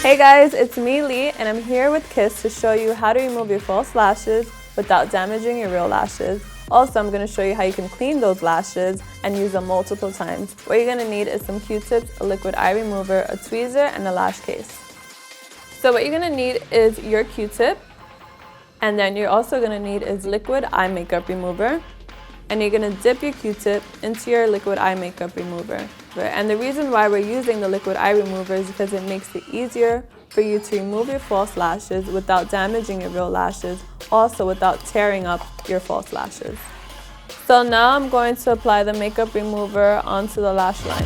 Hey guys, it's me Lee and I'm here with Kiss to show you how to remove your false lashes without damaging your real lashes. Also, I'm going to show you how you can clean those lashes and use them multiple times. What you're going to need is some Q-tips, a liquid eye remover, a tweezer, and a lash case. So what you're going to need is your Q-tip, and then you're also going to need is liquid eye makeup remover. And you're going to dip your Q-tip into your liquid eye makeup remover. And the reason why we're using the liquid eye remover is because it makes it easier for you to remove your false lashes without damaging your real lashes, also without tearing up your false lashes. So now I'm going to apply the makeup remover onto the lash line.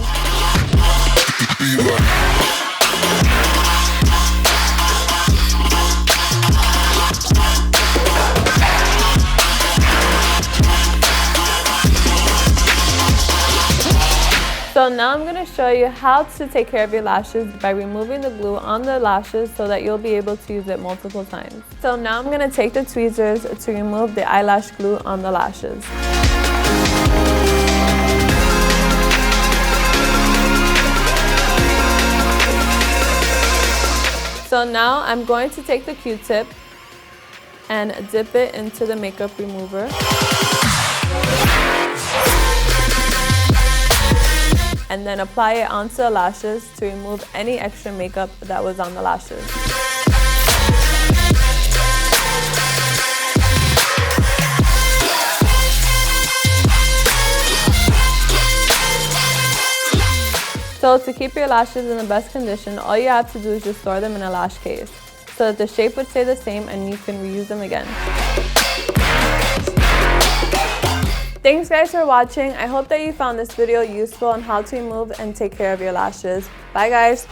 So now I'm going to show you how to take care of your lashes by removing the glue on the lashes so that you'll be able to use it multiple times. So now I'm going to take the tweezers to remove the eyelash glue on the lashes. So now I'm going to take the Q-tip and dip it into the makeup remover. And then apply it onto the lashes to remove any extra makeup that was on the lashes. So to keep your lashes in the best condition, all you have to do is just store them in a lash case so that the shape would stay the same and you can reuse them again. Thanks guys for watching. I hope that you found this video useful on how to remove and take care of your lashes. Bye guys.